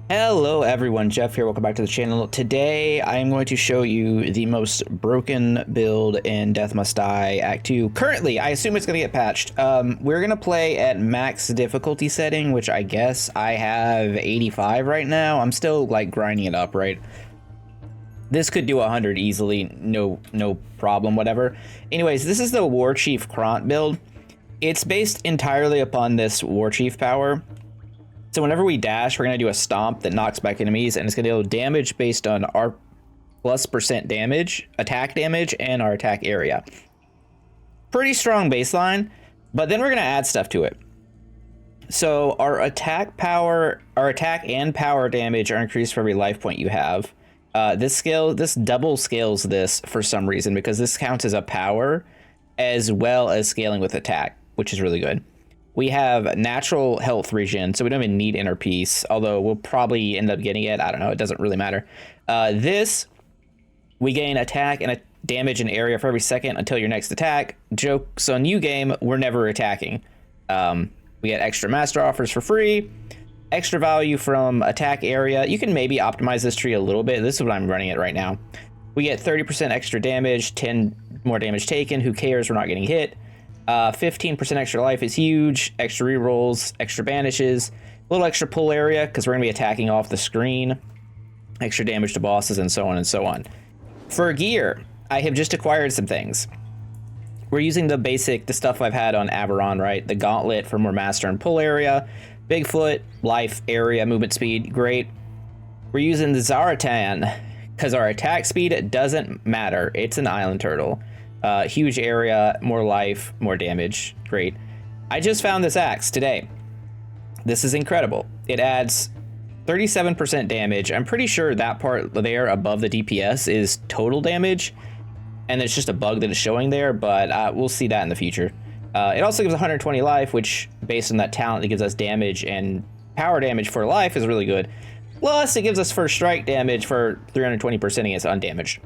Hello everyone, Jeff here, welcome back to the channel. Today I am going to show you the most broken build in Death Must Die Act 2. Currently, I assume it's going to get patched. We're going to play at max difficulty setting, which I guess I have 85 right now. I'm still like grinding it up, right? This could do 100 easily, no problem, whatever. Anyways, this is the Warchief KRONT build. It's based entirely upon this Warchief power. So whenever we dash, we're going to do a stomp that knocks back enemies, and it's going to deal damage based on our +% damage, attack damage, and our attack area. Pretty strong baseline, but then we're going to add stuff to it. So our attack and power damage are increased for every life point you have. This double scales this for some reason, because this counts as a power as well as scaling with attack, which is really good. We have natural health regen, so we don't even need inner peace, although we'll probably end up getting it. I don't know, it doesn't really matter. We gain attack and a damage in area for every second until your next attack. Jokes on you, game, we're never attacking. We get extra master offers for free, extra value from attack area. You can maybe optimize this tree a little bit. This is what I'm running it right now. We get 30% extra damage, 10 more damage taken. Who cares? We're not getting hit. 15% extra life is huge, extra rerolls, extra banishes, a little extra pull area because we're going to be attacking off the screen, extra damage to bosses, and so on and so on. For gear, I have just acquired some things. We're using the stuff I've had on Averon, right? The gauntlet for more master and pull area, Bigfoot, life, area, movement speed, great. We're using the Zaratan because our attack speed doesn't matter. It's an island turtle. Huge area, more life, more damage. Great. I just found this axe today. This is incredible. It adds 37% damage. I'm pretty sure that part there above the DPS is total damage, and it's just a bug that is showing there, but we'll see that in the future. It also gives 120 life, which based on that talent, it gives us damage and power damage for life is really good. Plus, it gives us first strike damage for 320% against undamaged.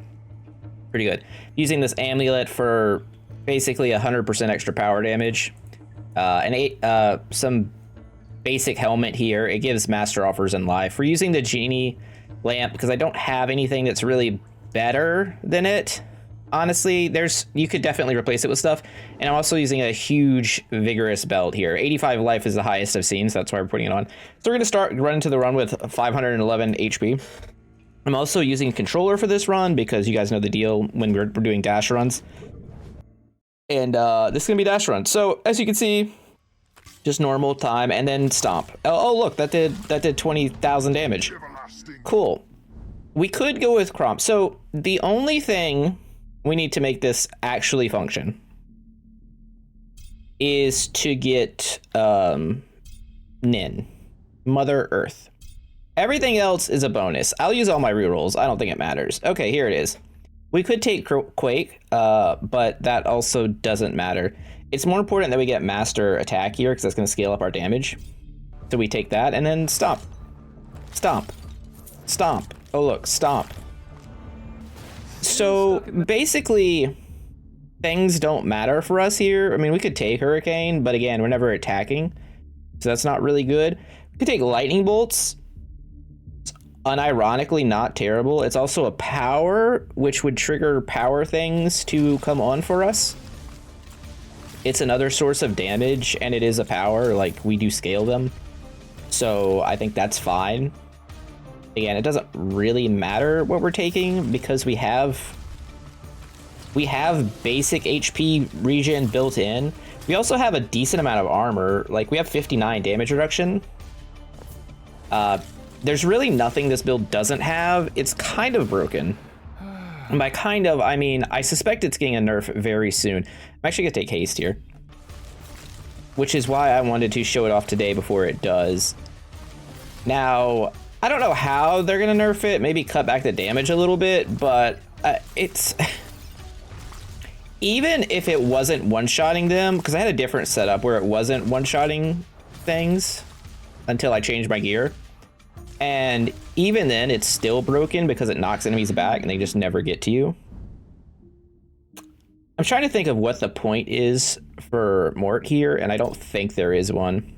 Pretty good. Using this amulet for basically 100% extra power damage. Some basic helmet here. It gives master offers in life. We're using the genie lamp because I don't have anything that's really better than it. Honestly, you could definitely replace it with stuff. And I'm also using a huge vigorous belt here. 85 life is the highest I've seen, so that's why we're putting it on. So we're going to start running to the run with 511 HP. I'm also using a controller for this run because you guys know the deal when we're doing dash runs. And this is going to be dash run. So as you can see, just normal time and then stomp. Oh look, that did 20,000 damage. Cool. We could go with KRONT. So the only thing we need to make this actually function is to get Nin, Mother Earth. Everything else is a bonus. I'll use all my rerolls. I don't think it matters. Okay, here it is. We could take Quake, but that also doesn't matter. It's more important that we get Master Attack here because that's going to scale up our damage. So we take that and then stomp. Stomp. Stomp. Oh, look, stomp. So basically, things don't matter for us here. I mean, we could take Hurricane, but again, we're never attacking. So that's not really good. We could take Lightning Bolts. Unironically not terrible. It's also a power, which would trigger power things to come on for us. It's another source of damage, and it is a power, like we do scale them. So I think that's fine. Again, it doesn't really matter what we're taking because we have basic HP regen built in. We also have a decent amount of armor. Like we have 59 damage reduction. There's really nothing this build doesn't have. It's kind of broken. And by kind of, I mean, I suspect it's getting a nerf very soon. I'm actually gonna take haste here, which is why I wanted to show it off today before it does. Now, I don't know how they're gonna nerf it, maybe cut back the damage a little bit, but it's... Even if it wasn't one-shotting them, because I had a different setup where it wasn't one-shotting things until I changed my gear. And even then, it's still broken because it knocks enemies back and they just never get to you. I'm trying to think of what the point is for Mort here, and I don't think there is one.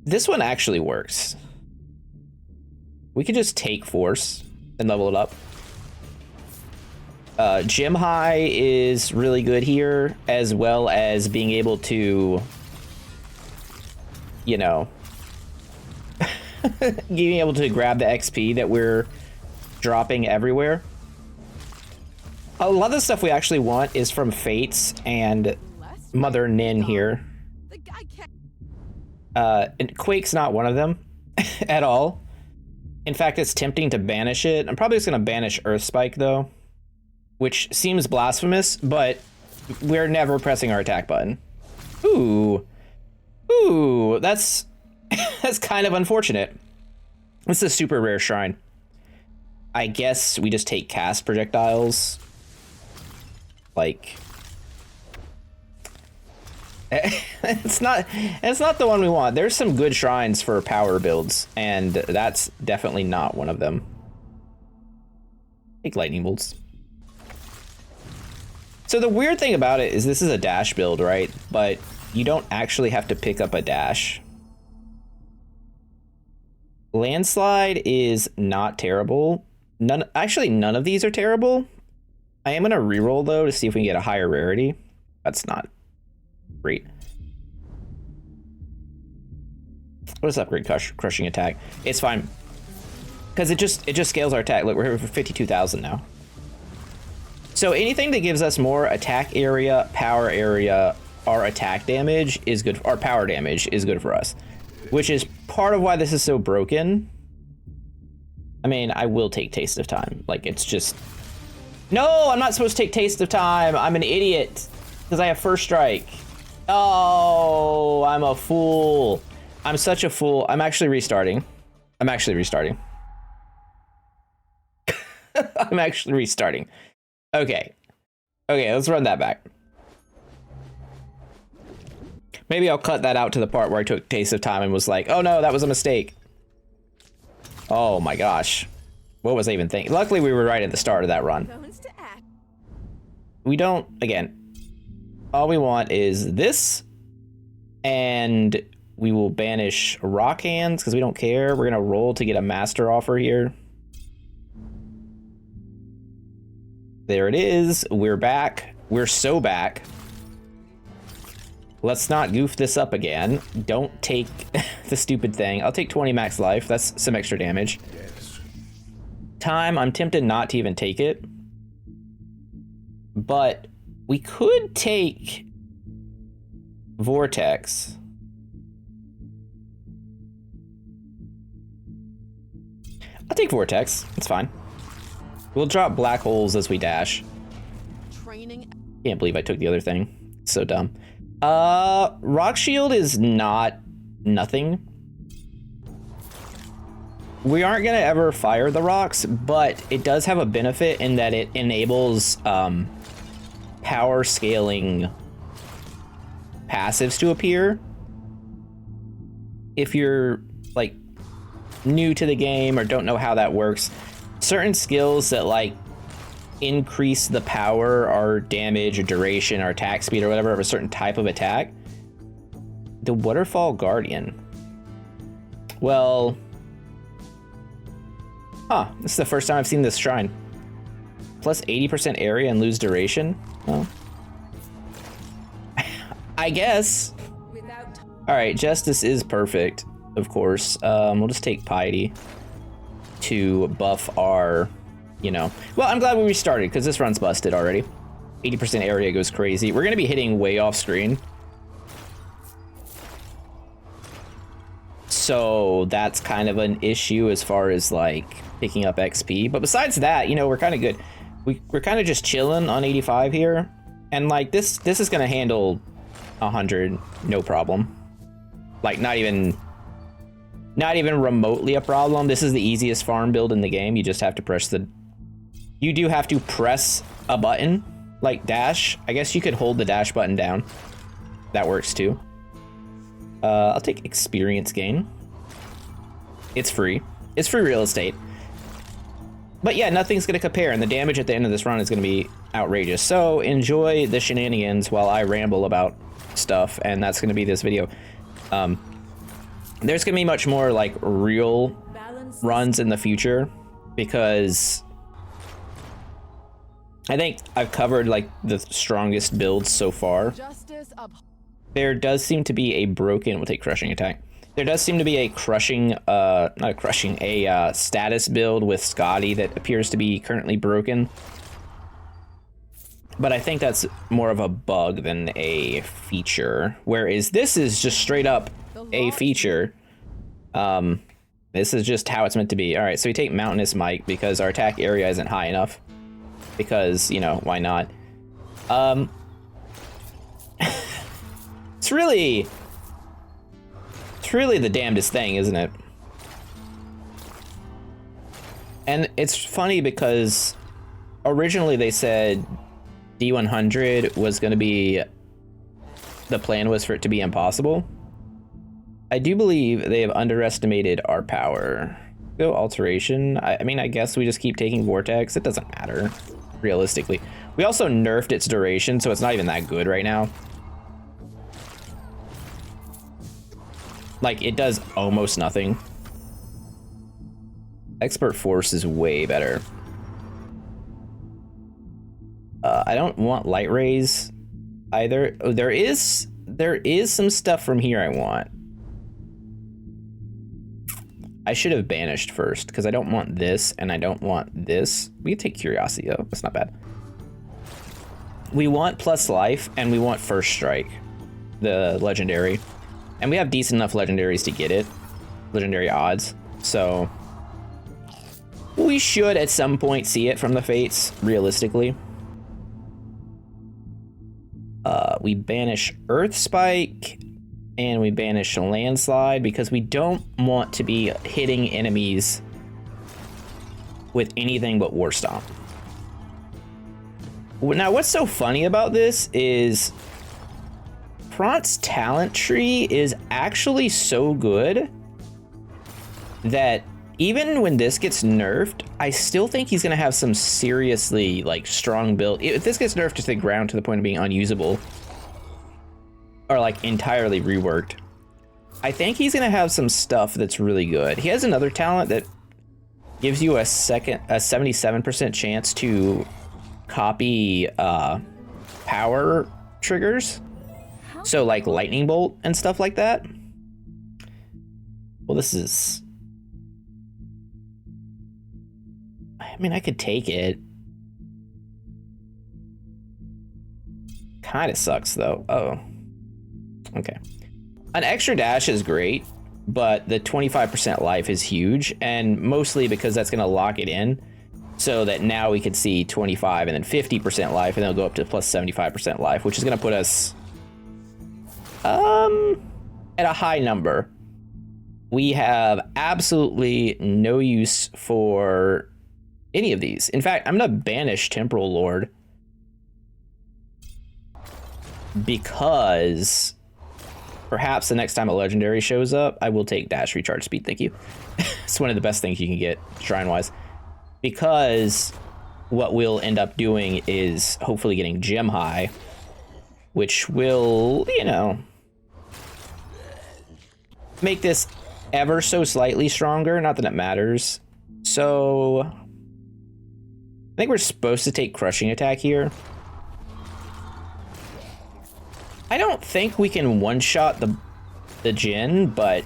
This one actually works. We could just take force and level it up. Gym high is really good here, as well as being able to, you know, being able to grab the XP that we're dropping everywhere. A lot of the stuff we actually want is from Fates and Mother Nin here. And Quake's not one of them at all. In fact, it's tempting to banish it. I'm probably just going to banish Earth Spike, though, which seems blasphemous, but we're never pressing our attack button. Ooh. Ooh, that's that's kind of unfortunate. This is a super rare shrine. I guess we just take cast projectiles. Like, it's not the one we want. There's some good shrines for power builds, and that's definitely not one of them. Take lightning bolts. So the weird thing about it is this is a dash build, right? But you don't actually have to pick up a dash. Landslide is not terrible. None of these are terrible. I am gonna reroll though to see if we can get a higher rarity. That's not great. What is upgrade crushing attack? It's fine. Because it just scales our attack. Look, we're here for 52,000 now. So anything that gives us more attack area, power area, our attack damage is good. Our power damage is good for us, which is part of why this is so broken. I mean, I will take Taste of Time. Like, it's just... No, I'm not supposed to take Taste of Time. I'm an idiot because I have First Strike. Oh, I'm a fool. I'm such a fool. I'm actually restarting. I'm actually restarting. Okay. Okay, let's run that back. Maybe I'll cut that out to the part where I took Taste of Time and was like, oh no, that was a mistake. Oh my gosh. What was I even thinking? Luckily, we were right at the start of that run. We don't, again, all we want is this, and we will banish Rock Hands because we don't care. We're gonna roll to get a master offer here. There it is. We're back. We're so back. Let's not goof this up again. Don't take the stupid thing. I'll take 20 max life. That's some extra damage. Yes. Time, I'm tempted not to even take it. But we could take Vortex. I'll take Vortex. It's fine. We'll drop black holes as we dash. Can't believe I took the other thing. It's so dumb. Rock Shield is not nothing. We aren't gonna ever fire the rocks, but it does have a benefit in that it enables power scaling passives to appear. If you're like new to the game or don't know how that works, certain skills that like increase the power or damage or duration or attack speed or whatever of a certain type of attack. The Waterfall Guardian. Well, this is the first time I've seen this shrine. Plus 80% area and lose duration. Well, I guess. All right, Justice is perfect, of course. We'll just take Piety to buff our, you know. Well, I'm glad we restarted because this run's busted already. 80% area goes crazy. We're gonna be hitting way off screen. So that's kind of an issue as far as like picking up XP. But besides that, you know, we're kind of good. We're kind of just chilling on 85 here. And like this is gonna handle 100, no problem. Like not even remotely a problem. This is the easiest farm build in the game. You just have to press you do have to press a button, like dash. I guess you could hold the dash button down. That works too. I'll take experience gain. It's free. It's free real estate. But yeah, nothing's gonna compare, and the damage at the end of this run is gonna be outrageous. So enjoy the shenanigans while I ramble about stuff, and that's gonna be this video. There's gonna be much more like real runs in the future, because I think I've covered like the strongest builds so far. There does seem to be a broken, we'll take crushing attack. There does seem to be a crushing, not a crushing, a status build with Scotty that appears to be currently broken. But I think that's more of a bug than a feature. Whereas this is just straight up a feature. This is just how it's meant to be. All right, so we take Mountainous Mike because our attack area isn't high enough. Because, you know, why not? It's really the damnedest thing, isn't it? And it's funny because originally they said D100 was going to be, the plan was for it to be impossible. I do believe they have underestimated our power. Go alteration. I mean, I guess we just keep taking vortex. It doesn't matter, realistically. We also nerfed its duration, so it's not even that good right now. Like, it does almost nothing. Expert Force is way better. I don't want light rays either. Oh, there is some stuff from here I want. I should have banished first, because I don't want this, and I don't want this. We can take Curiosity, though. That's not bad. We want plus life, and we want first strike, the legendary. And we have decent enough legendaries to get it. Legendary odds. So we should at some point see it from the fates, realistically. We banish Earth Spike and we banish Landslide because we don't want to be hitting enemies with anything but WARSTOMP. Now, what's so funny about this is KRONT's talent tree is actually so good that even when this gets nerfed, I still think he's gonna have some seriously like strong build. If this gets nerfed to the ground to the point of being unusable or like entirely reworked, I think he's gonna have some stuff that's really good. He has another talent that gives you a 77% chance to copy power triggers. So like lightning bolt and stuff like that. Well, this is, I mean, I could take it. Kind of sucks though. Oh, okay. An extra dash is great, but the 25% life is huge, and mostly because that's going to lock it in so that now we could see 25 and then 50% life, and then it'll go up to plus 75% life, which is going to put us at a high number. We have absolutely no use for any of these. In fact, I'm gonna banish Temporal Lord because perhaps the next time a legendary shows up, I will take dash recharge speed. Thank you. It's one of the best things you can get shrine wise, because what we'll end up doing is hopefully getting gem high, which will, you know, make this ever so slightly stronger. Not that it matters. So I think we're supposed to take crushing attack here. I don't think we can one-shot the Jinn, but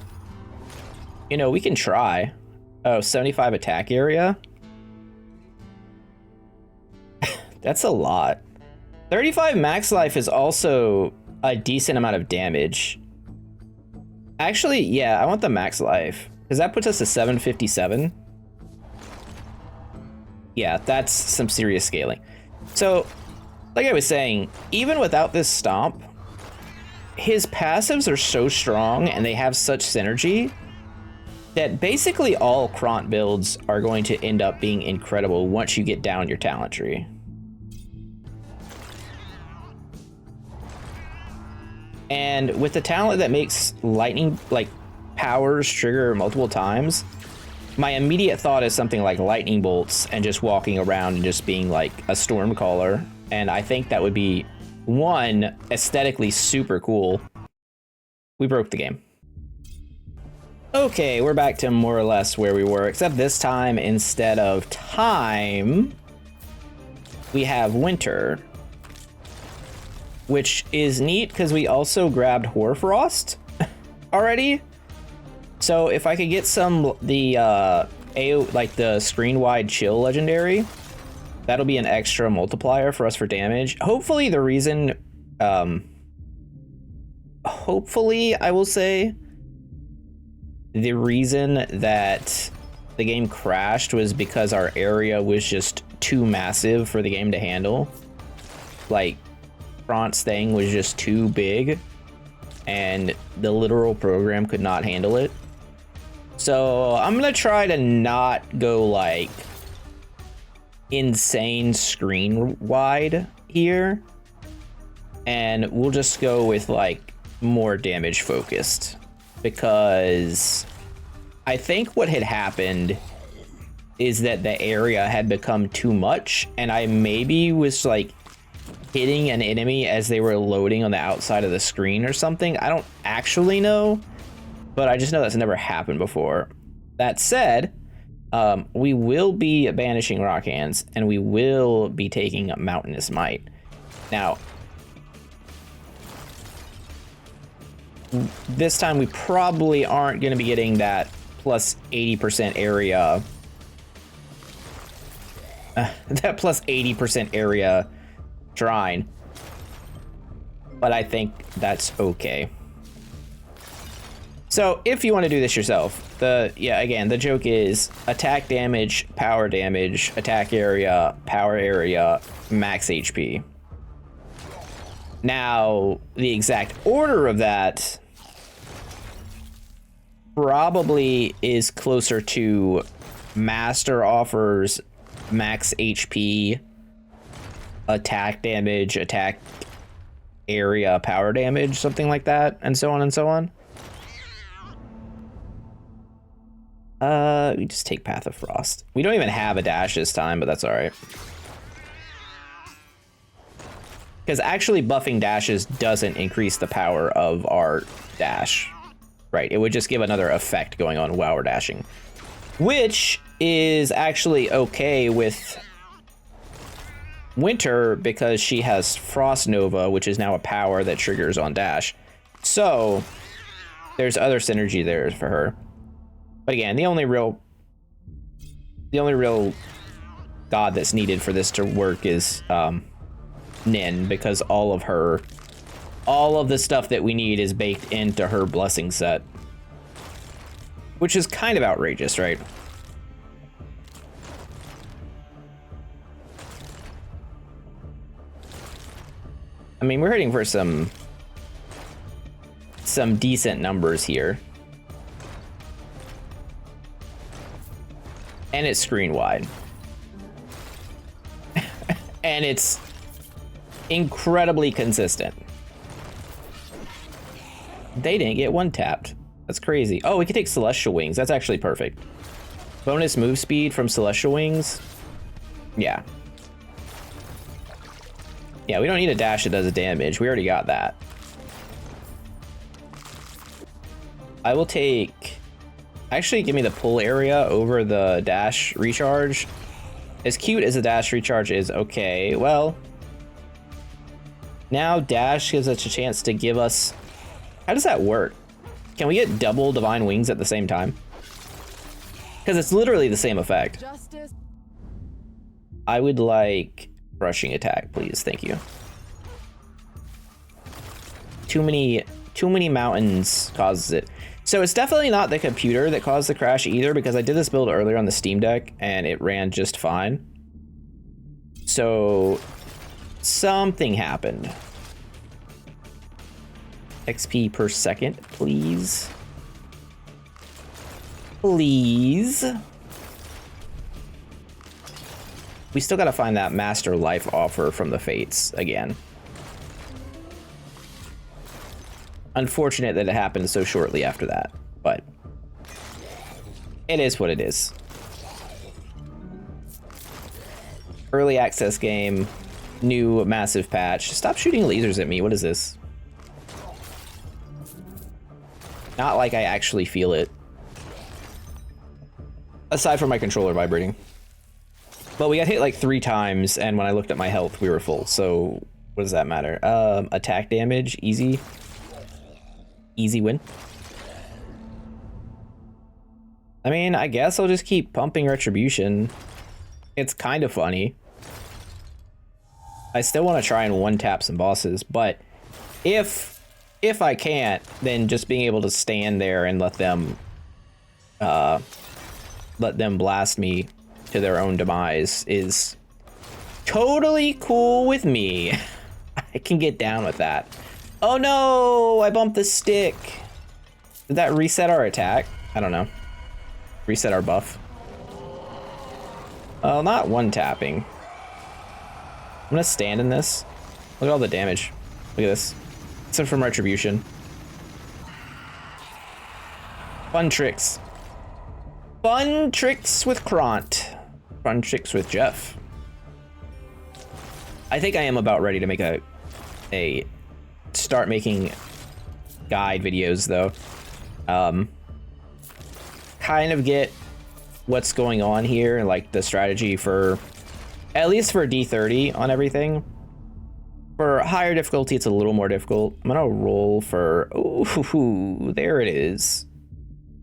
you know, we can try. Oh, 75 attack area. That's a lot. 35 max life is also a decent amount of damage. Actually, yeah, I want the max life, because that puts us to 757. Yeah, that's some serious scaling. So, like I was saying, even without this stomp, his passives are so strong and they have such synergy that basically all KRONT builds are going to end up being incredible once you get down your talent tree. And with the talent that makes lightning, like, powers trigger multiple times, my immediate thought is something like lightning bolts and just walking around and just being like a storm caller. And I think that would be, one, aesthetically super cool. We broke the game. Okay, we're back to more or less where we were, except this time, instead of time, we have winter. Which is neat, because we also grabbed Hoarfrost already. So if I could get some, the screen-wide chill legendary, that'll be an extra multiplier for us for damage. Hopefully the reason, hopefully, I will say, the reason that the game crashed was because our area was just too massive for the game to handle. Like, KRONT's thing was just too big, and the literal program could not handle it. So I'm gonna try to not go like insane screen wide here, and we'll just go with like more damage focused, because I think what had happened is that the area had become too much, and I maybe was like hitting an enemy as they were loading on the outside of the screen or something. I don't actually know, but I just know that's never happened before. That said, we will be banishing Rock Hands, and we will be taking Mountainous Might. Now, this time we probably aren't going to be getting that plus 80% area. That plus 80% area shrine. But I think that's okay. So if you want to do this yourself, again, the joke is attack damage, attack area, power area, max HP. Now, the exact order of that probably is closer to Master offers max HP, attack damage, attack area, power damage, something like that, and so on and so on. We just take Path of Frost. We don't even have a dash this time, but that's all right. Because actually buffing dashes doesn't increase the power of our dash. Right, it would just give another effect going on while we're dashing. Which is actually okay with Winter, because she has Frost Nova, which is now a power that triggers on dash. So there's other synergy there for her. But again, the only real god that's needed for this to work is Nin, because all of the stuff that we need is baked into her blessing set, which is kind of outrageous, right? I mean, we're hitting for some decent numbers here. And it's screen wide. And it's incredibly consistent. They didn't get one tapped. That's crazy. Oh, we could take Celestial Wings. That's actually perfect. Bonus move speed from Celestial Wings. Yeah. Yeah, we don't need a dash that does a damage. We already got that. I will take... Actually, give me the pull area over the dash recharge. As cute as the dash recharge is, okay, well... Now dash gives us a chance to give us... How does that work? Can we get double Divine Wings at the same time? Because it's literally the same effect. Justice. I would like Rushing Attack, please. Thank you. Too many mountains causes it. So it's definitely not the computer that caused the crash either, because I did this build earlier on the Steam Deck and it ran just fine. So something happened. XP per second, please. Please. We still gotta find that Master Life offer from the Fates again. Unfortunate that it happened so shortly after that, but it is what it is. Early access game, new massive patch. Stop shooting lasers at me. What is this? Not like I actually feel it. aside from my controller vibrating. But we got hit like 3 times, and when I looked at my health, we were full. So what does that matter? Attack damage, easy win. I mean, I guess I'll just keep pumping retribution. It's kind of funny. I still want to try and one-tap some bosses, but if I can't, then just being able to stand there and let them blast me to their own demise is totally cool with me. I can get down with that. Oh no, I bumped the stick. Did that reset our attack? I don't know. Reset our buff. Well, not one-tapping. I'm gonna stand in this. Look at all the damage. Look at this. Except from retribution. Fun tricks. Fun tricks with KRONT. Fun tricks with Jeff. I think I am about ready to make start making guide videos though. Kind of get what's going on here, like the strategy for, at least for D30 on everything. For higher difficulty, it's a little more difficult. I'm gonna roll for, ooh, there it is.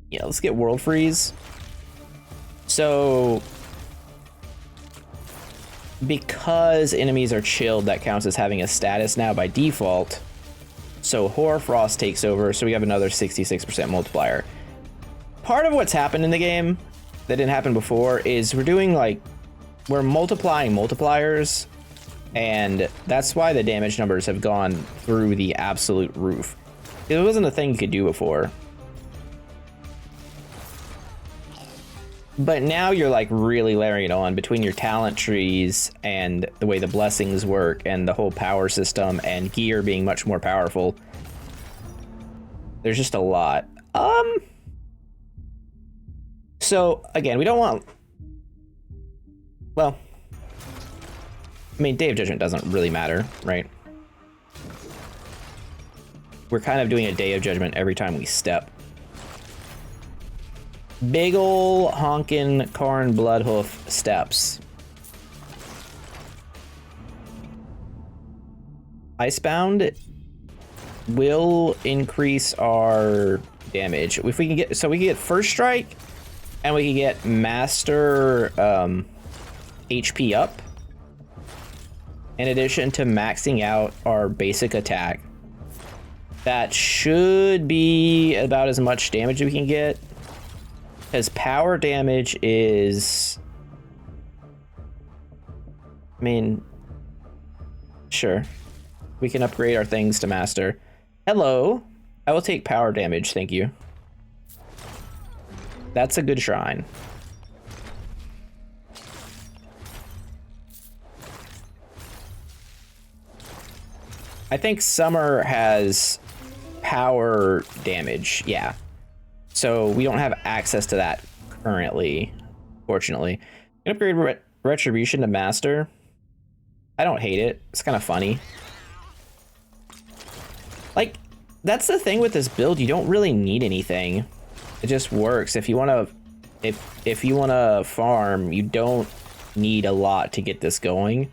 Yeah, let's get World Freeze. So, because enemies are chilled, that counts as having a status now by default. So Hoarfrost takes over, so we have another 66% multiplier. Part of what's happened in the game that didn't happen before is we're multiplying multipliers, and that's why the damage numbers have gone through the absolute roof. It wasn't a thing you could do before. But now you're like really layering it on between your talent trees and the way the blessings work and the whole power system and gear being much more powerful. There's just a lot. So again, we don't want, well, I mean, Day of Judgment doesn't really matter, right? We're kind of doing a Day of Judgment every time we step. Big ol' honkin' Karn Bloodhoof steps. Icebound will increase our damage. If we can get, so we can get First Strike, and we can get Master HP up, in addition to maxing out our basic attack. That should be about as much damage as we can get. Because power damage is, I mean, sure. We can upgrade our things to master. Hello. I will take power damage, thank you. That's a good shrine. I think Summer has power damage, yeah. So we don't have access to that currently, fortunately. I'm gonna upgrade Retribution to Master. I don't hate it. It's kind of funny. Like, that's the thing with this build. You don't really need anything. It just works. If you want to, if you want to farm, you don't need a lot to get this going.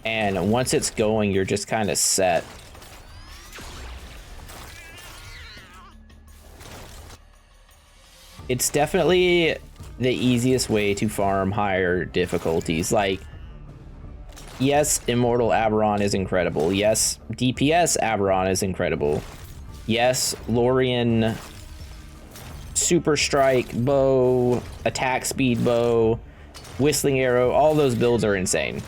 And once it's going, you're just kind of set. It's definitely the easiest way to farm higher difficulties. Like, yes, Immortal Aberon is incredible. Yes, DPS Aberon is incredible. Yes, Lorien Super Strike bow, attack speed bow, Whistling Arrow, all those builds are insane.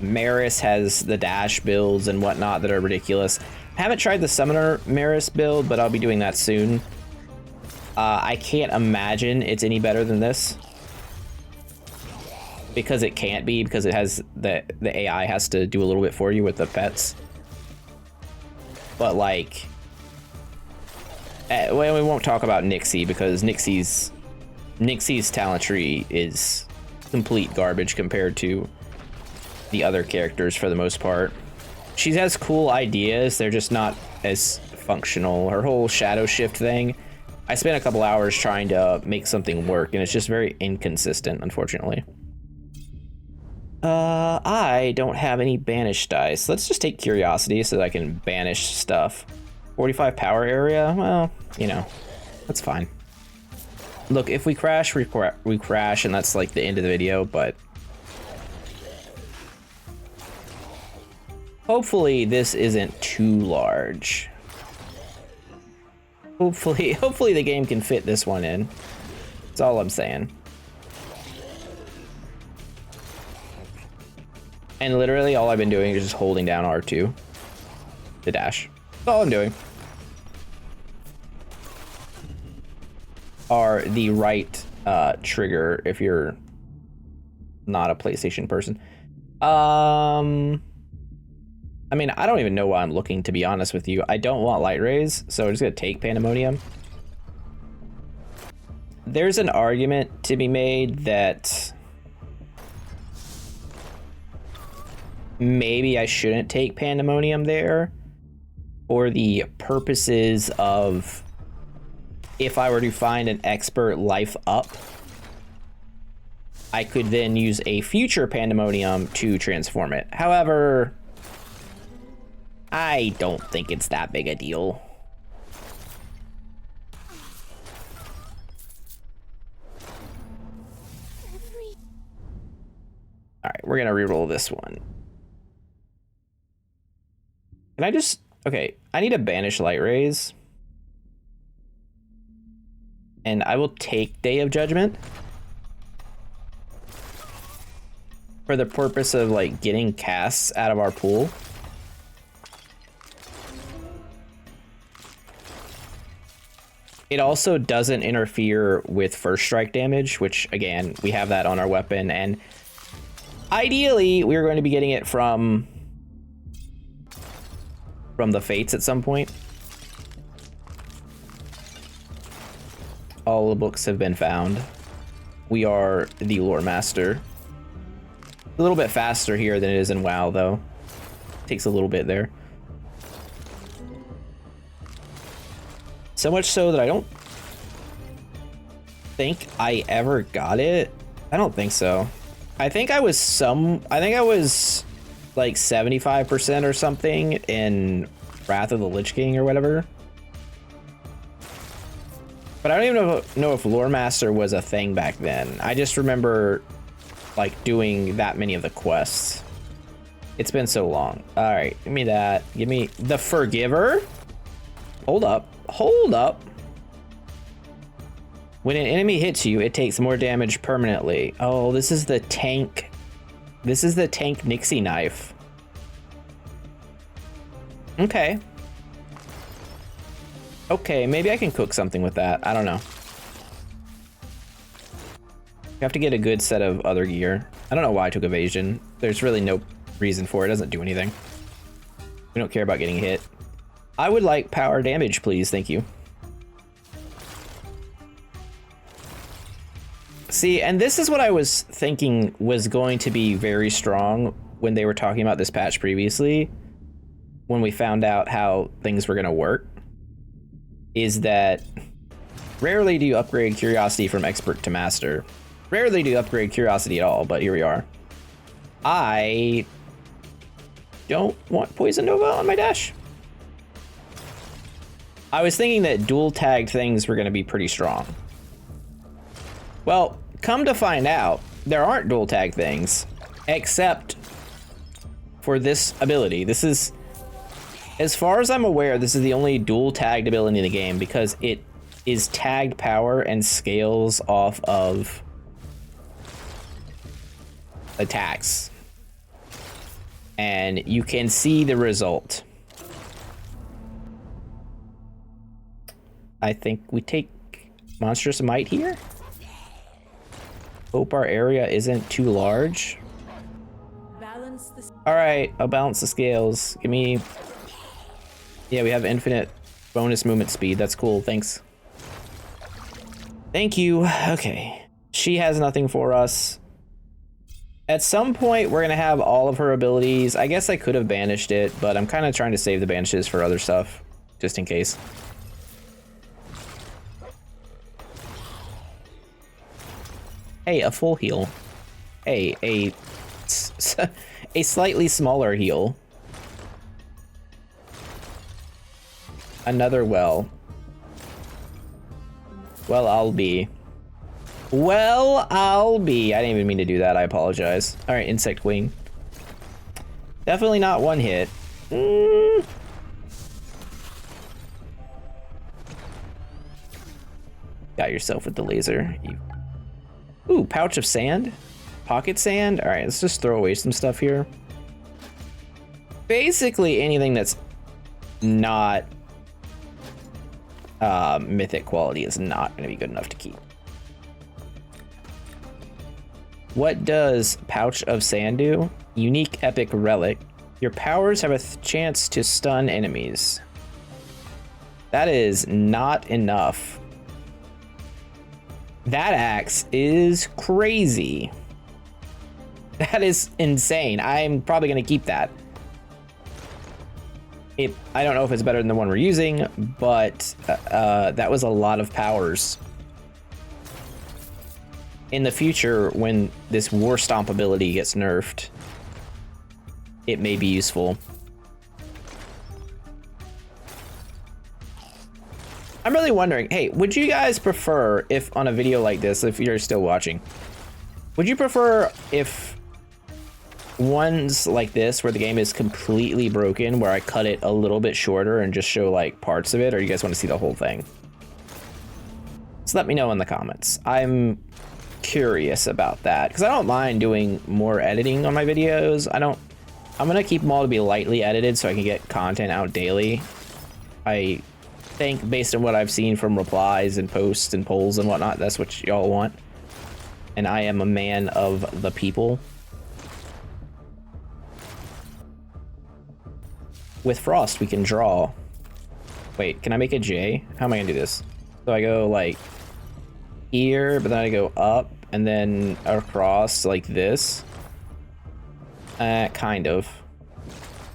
Maris has the dash builds and whatnot that are ridiculous. I haven't tried the Summoner Maris build, but I'll be doing that soon. I can't imagine it's any better than this. Because it can't be, because it has the AI has to do a little bit for you with the pets. But like, well, we won't talk about Nixie, because Nixie's talent tree is complete garbage compared to the other characters for the most part. She has cool ideas, they're just not as functional. Her whole shadow shift thing, I spent a couple hours trying to make something work, and it's just very inconsistent, unfortunately. I don't have any banish dice. Let's just take curiosity so that I can banish stuff. 45 power area, well, you know, that's fine. Look, if we crash, we crash, and that's like the end of the video, but hopefully this isn't too large. Hopefully the game can fit this one in. That's all I'm saying. And literally all I've been doing is just holding down R2 to dash. That's all I'm doing. Are the right trigger if you're not a PlayStation person. I mean, I don't even know why I'm looking, to be honest with you. I don't want light rays, so I'm just gonna take Pandemonium. There's an argument to be made that maybe I shouldn't take Pandemonium there for the purposes of if I were to find an expert life up, I could then use a future Pandemonium to transform it. However, I don't think it's that big a deal. All right, we're gonna reroll this one. Can I just, okay, I need to banish light rays. And I will take Day of Judgment for the purpose of like getting casts out of our pool. It also doesn't interfere with first strike damage, which again, we have that on our weapon, and ideally we're going to be getting it from the Fates at some point. All the books have been found. We are the lore master. A little bit faster here than it is in WoW, though. Takes a little bit there. So much so that I don't think I ever got it. I don't think so. I think I was like 75% or something in Wrath of the Lich King or whatever. But I don't even know if Lore Master was a thing back then. I just remember like doing that many of the quests. It's been so long. All right, give me that. Give me the Forgiver. Hold up. Hold up. When an enemy hits you, it takes more damage permanently. Oh, this is the tank. This is the tank Nixie knife. Okay. Okay, maybe I can cook something with that. I don't know. You have to get a good set of other gear. I don't know why I took evasion. There's really no reason for it. It doesn't do anything. We don't care about getting hit. I would like power damage, please. Thank you. See, and this is what I was thinking was going to be very strong when they were talking about this patch previously, when we found out how things were going to work, is that rarely do you upgrade Curiosity from Expert to Master. Rarely do you upgrade Curiosity at all, but here we are. I don't want Poison Nova on my dash. I was thinking that dual tagged things were going to be pretty strong. Well, come to find out, there aren't dual tag things, except for this ability. This is, as far as I'm aware, this is the only dual tagged ability in the game because it is tagged power and scales off of attacks. And you can see the result. I think we take Monstrous Might here. Hope our area isn't too large. All right, I'll balance the scales. Give me... Yeah, we have infinite bonus movement speed. That's cool, thanks. Thank you. Okay. She has nothing for us. At some point, we're gonna have all of her abilities. I guess I could have banished it, but I'm kind of trying to save the banishes for other stuff, just in case. Hey, a full heal. Hey, a slightly smaller heal. Another well. Well, I'll be. Well, I'll be. I didn't even mean to do that. I apologize. All right, insect queen. Definitely not one hit. Got yourself with the laser. Ooh, pouch of sand? Pocket sand? All right, let's just throw away some stuff here. Basically anything that's not mythic quality is not going to be good enough to keep. What does pouch of sand do? Unique epic relic. Your powers have a chance to stun enemies. That is not enough. That axe is crazy. That is insane. I'm probably going to keep that. I don't know if it's better than the one we're using, but that was a lot of powers. In the future, when this WARSTOMP ability gets nerfed, it may be useful. I'm really wondering, hey, would you guys prefer if on a video like this, if you're still watching, would you prefer if ones like this where the game is completely broken, where I cut it a little bit shorter and just show like parts of it, or you guys want to see the whole thing? So let me know in the comments. I'm curious about that because I don't mind doing more editing on my videos. I'm gonna keep them all to be lightly edited so I can get content out daily. I think based on what I've seen from replies and posts and polls and whatnot, that's what y'all want. And I am a man of the people. With Frost, we can draw. Wait, can I make a J? How am I gonna do this? So I go like here, but then I go up and then across like this. Kind of.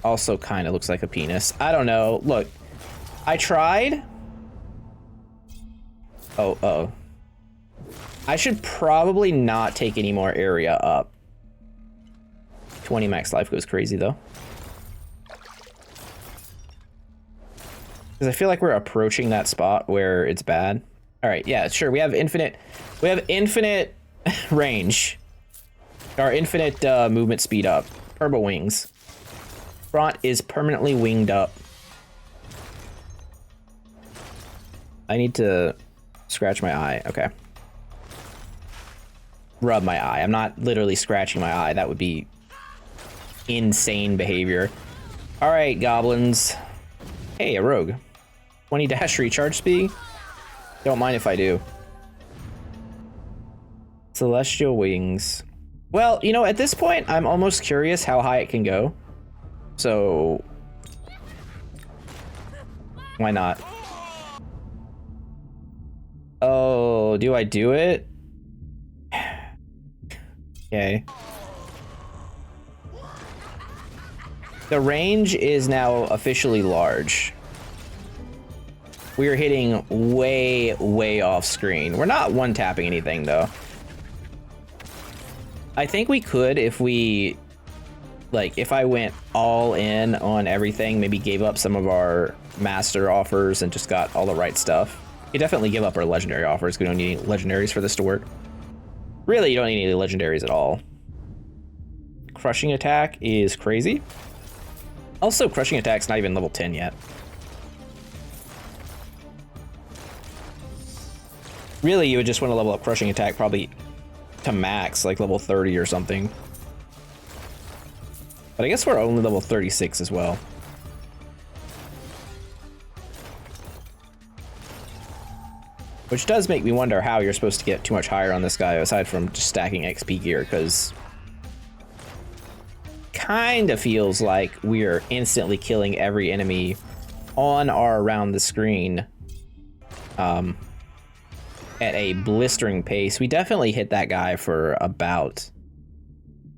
Also kind of looks like a penis. I don't know. Look, I tried. Oh. I should probably not take any more area up. 20 max life goes crazy though. Because I feel like we're approaching that spot where it's bad. All right, yeah, sure. We have infinite range. Our infinite movement speed up. Turbo wings. KRONT is permanently winged up. I need to scratch my eye. Okay. Rub my eye. I'm not literally scratching my eye. That would be insane behavior. All right, goblins. Hey, a rogue. 20 dash recharge speed. Don't mind if I do. Celestial wings. Well, you know, at this point, I'm almost curious how high it can go. So, why not? Oh, do I do it? Okay. The range is now officially large. We are hitting way, way off screen. We're not one-tapping anything, though. I think we could if we, like, if I went all in on everything, maybe gave up some of our master offers and just got all the right stuff. You definitely give up our legendary offers. We don't need any legendaries for this to work. Really, you don't need any legendaries at all. Crushing attack is crazy. Also, crushing attack's not even level 10 yet. Really, you would just want to level up crushing attack probably to max, like level 30 or something. But I guess we're only level 36 as well. Which does make me wonder how you're supposed to get too much higher on this guy aside from just stacking XP gear, because kind of feels like we're instantly killing every enemy on or around the screen at a blistering pace. We definitely hit that guy for about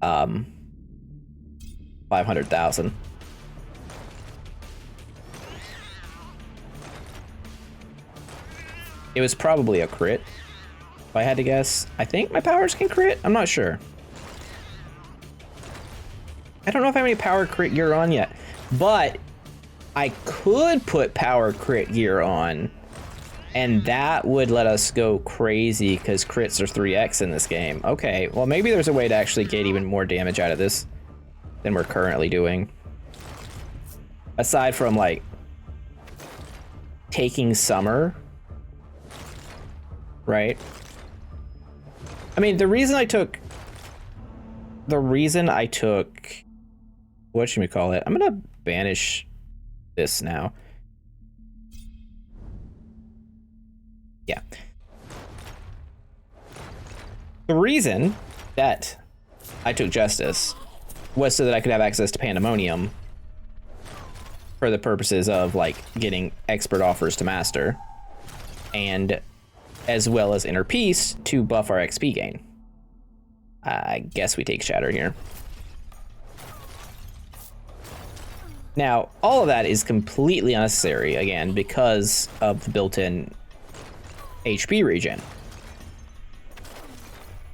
500,000. It was probably a crit. If I had to guess, I think my powers can crit. I'm not sure. I don't know if I have any power crit gear on yet, but I could put power crit gear on, and that would let us go crazy because crits are 3x in this game. Okay, well, maybe there's a way to actually get even more damage out of this than we're currently doing. Aside from, like, taking summer, right? I mean, the reason I took, what should we call it? I'm gonna banish this now. Yeah. The reason that I took Justice was so that I could have access to Pandemonium for the purposes of, like, getting expert offers to master, and as well as Inner Peace to buff our XP gain. I guess we take Shatter here. Now, all of that is completely unnecessary, again, because of the built-in HP regen.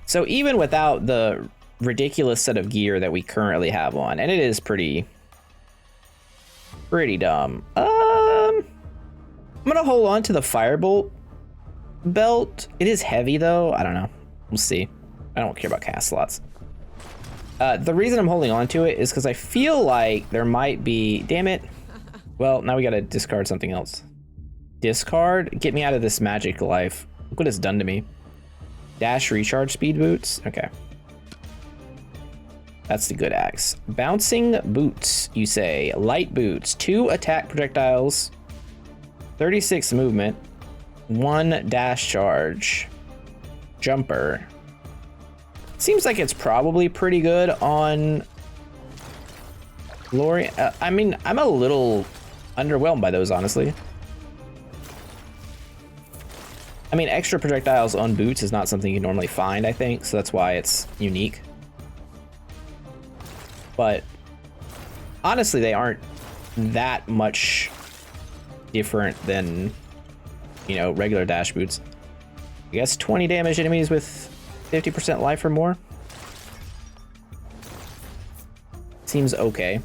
So even without the ridiculous set of gear that we currently have on, and it is pretty dumb. I'm gonna hold on to the Firebolt belt. It is heavy though. I don't know. We'll see. I don't care about cast slots. The reason I'm holding on to it is because I feel like there might be... Damn it. Well, now we gotta discard something else. Discard? Get me out of this magic life. Look what it's done to me. Dash recharge speed boots? Okay. That's the good axe. Bouncing boots, you say. Light boots. 2 attack projectiles. 36 movement. 1 dash charge. Jumper. Seems like it's probably pretty good on Glory. I mean, I'm a little underwhelmed by those, honestly. I mean, extra projectiles on boots is not something you normally find, I think, so that's why it's unique. But honestly, they aren't that much different than, you know, regular dash boots. I guess 20 damage enemies with 50% life or more. Seems okay.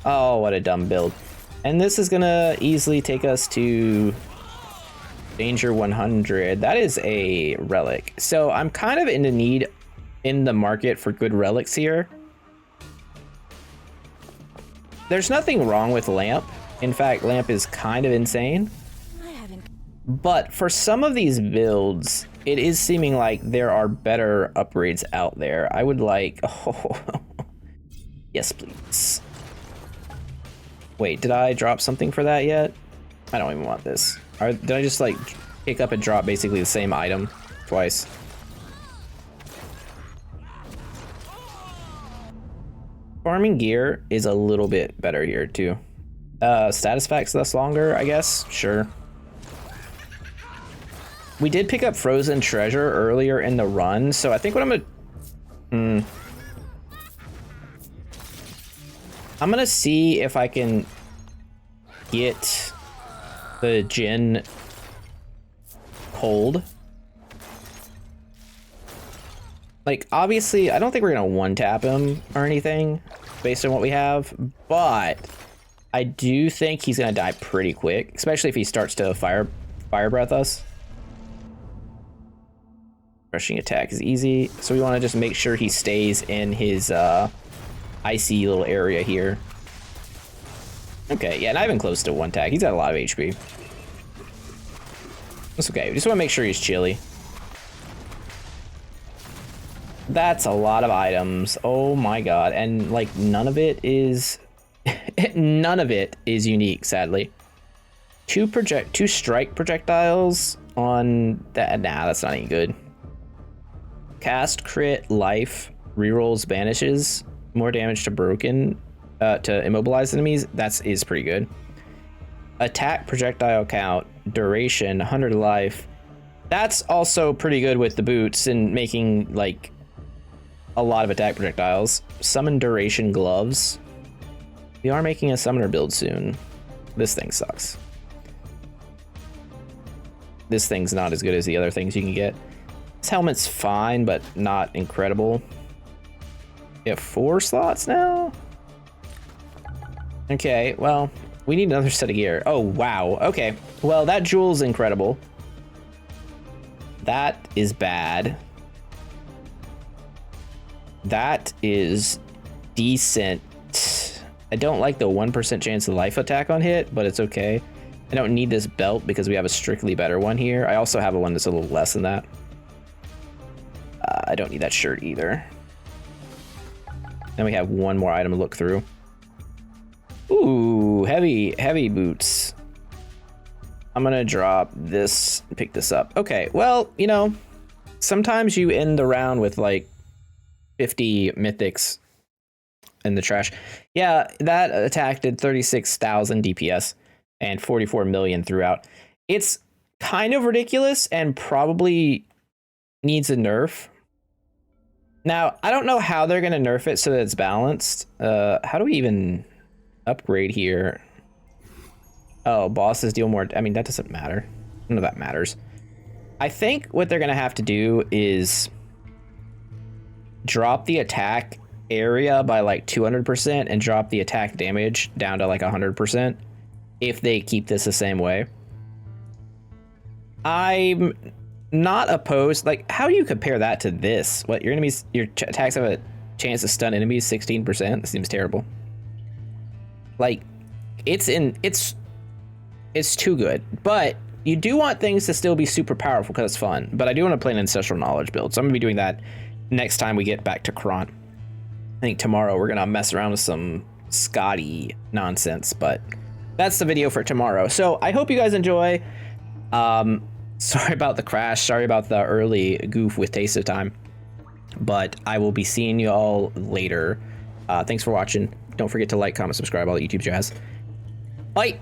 Oh, what a dumb build. And this is gonna easily take us to Danger 100. That is a relic. So I'm kind of in the market for good relics here. There's nothing wrong with Lamp. In fact, Lamp is kind of insane. But for some of these builds, it is seeming like there are better upgrades out there. I would like... Oh, yes, please. Wait, did I drop something for that yet? I don't even want this. Did I just, like, pick up and drop basically the same item twice? Farming gear is a little bit better here, too. Status packs last longer, I guess? Sure. We did pick up Frozen Treasure earlier in the run, so I think what I'm gonna see if I can get the Jinn cold. Like, obviously, I don't think we're gonna one-tap him or anything based on what we have, but I do think he's gonna die pretty quick, especially if he starts to fire breath us. Rushing attack is easy, so we want to just make sure he stays in his icy little area here. Okay, yeah, not even close to one tag. He's got a lot of HP. That's okay. We just want to make sure he's chilly. That's a lot of items. Oh my god, and like none of it is unique, sadly. Two strike projectiles on that. Nah, that's not any good. Cast, crit, life, rerolls, banishes, more damage to broken, to immobilize enemies. That is pretty good. Attack, projectile count, duration, 100 life. That's also pretty good with the boots and making like a lot of attack projectiles. Summon duration gloves. We are making a summoner build soon. This thing sucks. this thing's not as good as the other things you can get. This helmet's fine, but not incredible. We have 4 slots now? Okay, well, we need another set of gear. Oh, wow. Okay, well, that jewel's incredible. That is bad. That is decent. I don't like the 1% chance of life attack on hit, but it's okay. I don't need this belt because we have a strictly better one here. I also have a one that's a little less than that. I don't need that shirt either. Then we have one more item to look through. Ooh, heavy boots. I'm gonna drop this and pick this up. Okay, well, you know, sometimes you end the round with like 50 mythics in the trash. Yeah, that attack did 36,000 DPS and 44 million throughout. It's kind of ridiculous and probably needs a nerf. Now, I don't know how they're gonna nerf it so that it's balanced. How do we even upgrade here? Oh, bosses deal more. I mean, that doesn't matter. None of that matters. I think what they're gonna have to do is drop the attack area by like 200% and drop the attack damage down to like 100% if they keep this the same way. I'm not opposed. Like, how do you compare that to this? What, your enemies, your attacks have a chance to stun enemies 16%? That seems terrible. Like, it's too good. But you do want things to still be super powerful because it's fun. But I do want to play an ancestral knowledge build, so I'm gonna be doing that next time we get back to KRONT. I think tomorrow we're gonna mess around with some Scotty nonsense, but that's the video for tomorrow. So I hope you guys enjoy. Sorry about the crash. Sorry about the early goof with Taste of Time. But I will be seeing you all later. Thanks for watching. Don't forget to like, comment, subscribe, all that YouTube jazz. Bye!